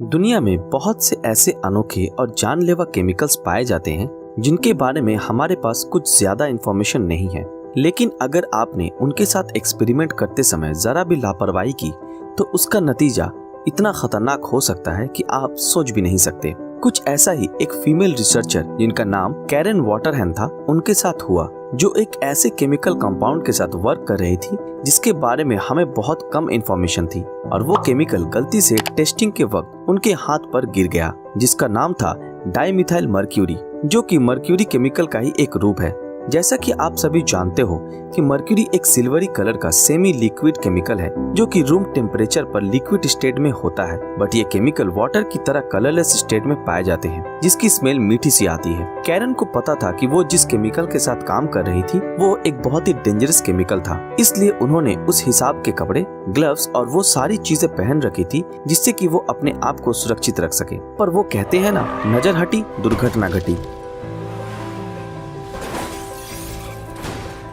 दुनिया में बहुत से ऐसे अनोखे और जानलेवा केमिकल्स पाए जाते हैं जिनके बारे में हमारे पास कुछ ज्यादा इंफॉर्मेशन नहीं है। लेकिन अगर आपने उनके साथ एक्सपेरिमेंट करते समय जरा भी लापरवाही की तो उसका नतीजा इतना खतरनाक हो सकता है कि आप सोच भी नहीं सकते। कुछ ऐसा ही एक फीमेल रिसर्चर जिनका नाम कैरन वाटरहैन था, उनके साथ हुआ, जो एक ऐसे केमिकल कंपाउंड के साथ वर्क कर रही थी जिसके बारे में हमें बहुत कम इंफॉर्मेशन थी, और वो केमिकल गलती से टेस्टिंग के वक्त उनके हाथ पर गिर गया, जिसका नाम था डाइमिथाइल मर्क्यूरी, जो कि मर्क्यूरी केमिकल का ही एक रूप है। जैसा कि आप सभी जानते हो कि मर्क्यूरी एक सिल्वरी कलर का सेमी लिक्विड केमिकल है जो कि रूम टेम्परेचर पर लिक्विड स्टेट में होता है, बट ये केमिकल वाटर की तरह कलरलेस स्टेट में पाए जाते हैं, जिसकी स्मेल मीठी सी आती है। कैरन को पता था कि वो जिस केमिकल के साथ काम कर रही थी वो एक बहुत ही डेंजरस केमिकल था, इसलिए उन्होंने उस हिसाब के कपड़े, ग्लव्स और वो सारी चीजें पहन रखी थी जिससे कि वो अपने आप को सुरक्षित रख सके। पर वो कहते हैं ना, नजर हटी दुर्घटना घटी।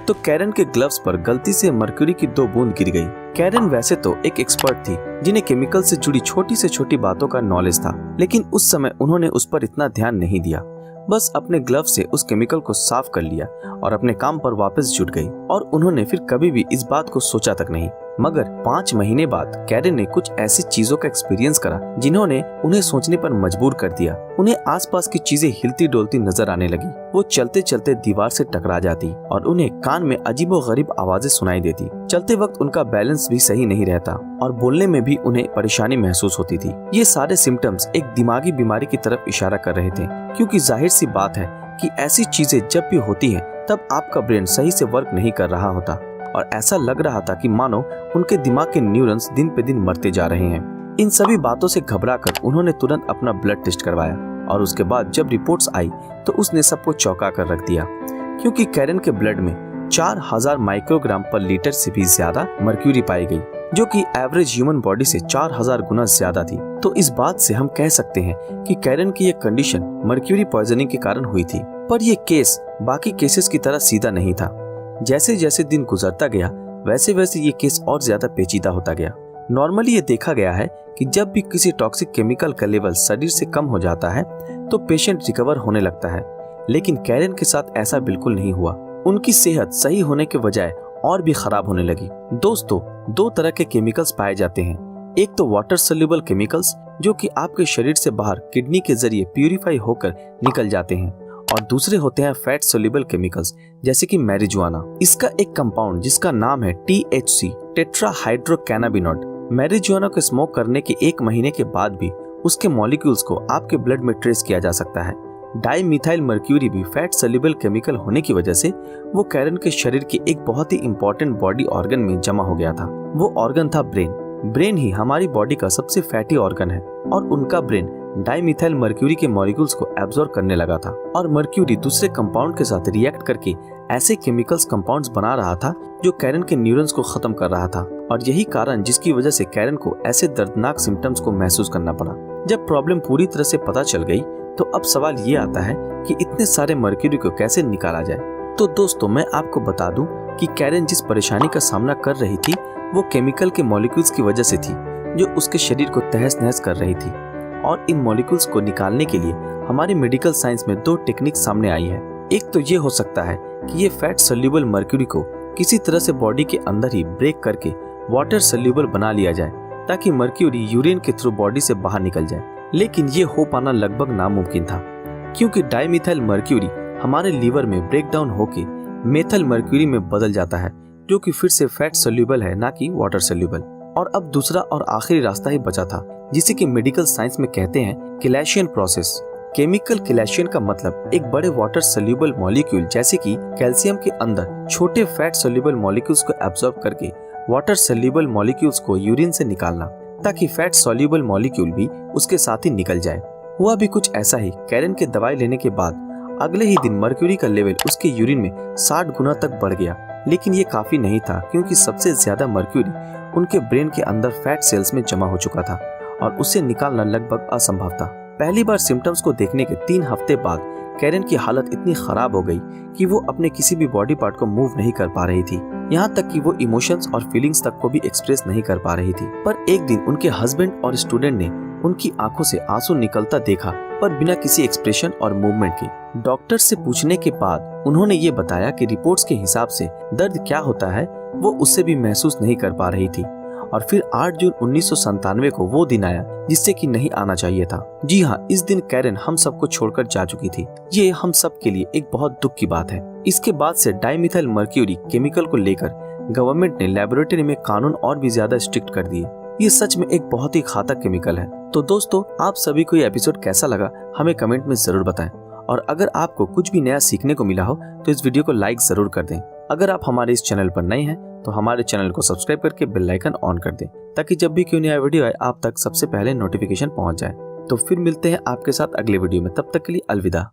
तो कैरन के ग्लव्स पर गलती से मर्क्यूरी की 2 बूंद गिर गई। कैरन वैसे तो एक एक्सपर्ट थी जिन्हें केमिकल से जुड़ी छोटी से छोटी बातों का नॉलेज था, लेकिन उस समय उन्होंने उस पर इतना ध्यान नहीं दिया, बस अपने ग्लव से उस केमिकल को साफ कर लिया और अपने काम पर वापस जुट गई। और उन्होंने फिर कभी भी इस बात को सोचा तक नहीं। मगर 5 महीने बाद कैरन ने कुछ ऐसी चीजों का एक्सपीरियंस करा जिन्होंने उन्हें सोचने पर मजबूर कर दिया। उन्हें आसपास की चीजें हिलती डोलती नजर आने लगी। वो चलते चलते दीवार से टकरा जाती और उन्हें कान में अजीबोगरीब आवाजें सुनाई देती। चलते वक्त उनका बैलेंस भी सही नहीं रहता और बोलने में भी उन्हें परेशानी महसूस होती थी। ये सारे सिम्टम्स एक दिमागी बीमारी की तरफ इशारा कर रहे थे, क्योंकि जाहिर सी बात है कि ऐसी चीजें जब भी होती हैं तब आपका ब्रेन सही से वर्क नहीं कर रहा होता, और ऐसा लग रहा था कि मानो उनके दिमाग के न्यूरॉन्स दिन पे दिन मरते जा रहे हैं। इन सभी बातों से घबराकर उन्होंने तुरंत अपना ब्लड टेस्ट करवाया, और उसके बाद जब रिपोर्ट्स आई तो उसने सबको चौंका कर रख दिया, क्योंकि कैरन के ब्लड में 4000 माइक्रोग्राम पर लीटर से भी ज्यादा मर्क्यूरी पाई गई, जो कि एवरेज ह्यूमन बॉडी से 4000 गुना ज्यादा थी। तो इस बात से हम कह सकते हैं कि कैरन की ये कंडीशन मर्क्यूरी पॉइजनिंग के कारण हुई थी। पर ये केस बाकी केसेस की तरह सीधा नहीं था। जैसे जैसे दिन गुजरता गया वैसे वैसे ये केस और ज्यादा पेचीदा होता गया। नॉर्मली ये देखा गया है कि जब भी किसी टॉक्सिक केमिकल का लेवल शरीर से कम हो जाता है तो पेशेंट रिकवर होने लगता है, लेकिन कैरन के साथ ऐसा बिल्कुल नहीं हुआ। उनकी सेहत सही होने के बजाय और भी खराब होने लगी। दोस्तों, 2 तरह के केमिकल्स पाए जाते हैं। एक तो वाटर सोल्यूबल केमिकल्स, जो कि आपके शरीर से बाहर किडनी के जरिए प्यूरिफाई होकर निकल जाते हैं, और दूसरे होते हैं फैट सोल्यूबल केमिकल्स, जैसे कि मैरिजुआना। इसका एक कंपाउंड जिसका नाम है THC, टेट्राहाइड्रोकैनाबिनॉइड। मैरिजुआना को स्मोक करने के 1 महीने के बाद भी उसके मॉलिक्यूल्स को आपके ब्लड में ट्रेस किया जा सकता है। डाइमिथाइल मर्क्यूरी भी फैट सोल्यूबल केमिकल होने की वजह से वो कैरन के शरीर के एक बहुत ही इंपॉर्टेंट बॉडी ऑर्गन में जमा हो गया था। वो ऑर्गन था ब्रेन। ब्रेन ही हमारी बॉडी का सबसे फैटी ऑर्गन है, और उनका ब्रेन डाइमिथाइल मर्क्यूरी के मॉलिक्यूल्स को एब्जॉर्ब करने लगा था, और मर्क्यूरी दूसरे कंपाउंड के साथ रिएक्ट करके ऐसे केमिकल्स कंपाउंड्स बना रहा था जो कैरन के न्यूरॉन्स को खत्म कर रहा था। और यही कारण जिसकी वजह से कैरन को ऐसे दर्दनाक सिम्टम्स को महसूस करना पड़ा। जब प्रॉब्लम पूरी तरह से पता चल गई तो अब सवाल ये आता है कि इतने सारे मर्क्यूरी को कैसे निकाला जाए। तो दोस्तों, मैं आपको बता दूं कि कैरन जिस परेशानी का सामना कर रही थी वो केमिकल के मॉलिक्यूल्स की वजह से थी, जो उसके शरीर को तहस नहस कर रही थी। और इन मॉलिक्यूल्स को निकालने के लिए हमारी मेडिकल साइंस में 2 टेक्निक सामने आई है। एक तो ये हो सकता है कि ये फैट सोल्यूबल मर्क्यूरी को किसी तरह से बॉडी के अंदर ही ब्रेक करके वाटर सोल्यूबल बना लिया जाए, ताकि मर्क्यूरी यूरिन के थ्रू बॉडी से बाहर निकल जाए। लेकिन ये हो पाना लगभग नामुमकिन था, क्योंकि डाइमिथाइल मर्क्यूरी हमारे लीवर में ब्रेक डाउन होके मेथल मर्क्यूरी में बदल जाता है, जो कि फिर से फैट सोल्यूबल है, ना कि वाटर सोल्यूबल। और अब दूसरा और आखिरी रास्ता ही बचा था, जिसे कि मेडिकल साइंस में कहते हैं किलेशियन प्रोसेस। केमिकल किलेशियन का मतलब एक बड़े वाटर सोल्यूबल मॉलिक्यूल जैसे कि कैल्शियम के अंदर छोटे फैट सोल्यूबल मॉलिक्यूल्स को एब्जॉर्ब करके वाटर सोल्यूबल मॉलिक्यूल्स को यूरिन से निकालना, ताकि फैट सोल्यूबल मॉलिक्यूल भी उसके साथ ही निकल जाए। हुआ भी कुछ ऐसा ही। कैरन के दवाई लेने के बाद अगले ही दिन मर्क्यूरी का लेवल उसके यूरिन में 60 गुना तक बढ़ गया, लेकिन ये काफी नहीं था, क्योंकि सबसे ज्यादा मर्क्यूरी उनके ब्रेन के अंदर फैट सेल्स में जमा हो चुका था और उसे निकालना लगभग असंभव था। पहली बार सिम्टम्स को देखने के 3 हफ्ते बाद कैरन की हालत इतनी खराब हो गई कि वो अपने किसी भी बॉडी पार्ट को मूव नहीं कर पा रही थी। यहाँ तक कि वो इमोशंस और फीलिंग्स तक को भी एक्सप्रेस नहीं कर पा रही थी। पर एक दिन उनके हस्बैंड और स्टूडेंट ने उनकी आंखों से आंसू निकलता देखा, पर बिना किसी एक्सप्रेशन और मूवमेंट के। डॉक्टर से पूछने के बाद उन्होंने ये बताया कि रिपोर्ट्स के हिसाब से दर्द क्या होता है वो उससे भी महसूस नहीं कर पा रही थी। और फिर 8 जून 1997 को वो दिन आया जिससे कि नहीं आना चाहिए था। जी हाँ, इस दिन कैरन हम सबको छोड़कर जा चुकी थी। ये हम सब के लिए एक बहुत दुख की बात है। इसके बाद से डाइमिथाइल मर्क्यूरी केमिकल को लेकर गवर्नमेंट ने लेबोरेटरी में कानून और भी ज्यादा स्ट्रिक्ट कर दिए। ये सच में एक बहुत ही घातक केमिकल है। तो दोस्तों, आप सभी को ये एपिसोड कैसा लगा हमें कमेंट में जरूर बताएं। और अगर आपको कुछ भी नया सीखने को मिला हो तो इस वीडियो को लाइक जरूर कर दें। अगर आप हमारे इस चैनल पर नए हैं तो हमारे चैनल को सब्सक्राइब करके बेल आइकन ऑन कर दें, ताकि जब भी कोई नया वीडियो आए आप तक सबसे पहले नोटिफिकेशन पहुंच जाए। तो फिर मिलते हैं आपके साथ अगले वीडियो में, तब तक के लिए अलविदा।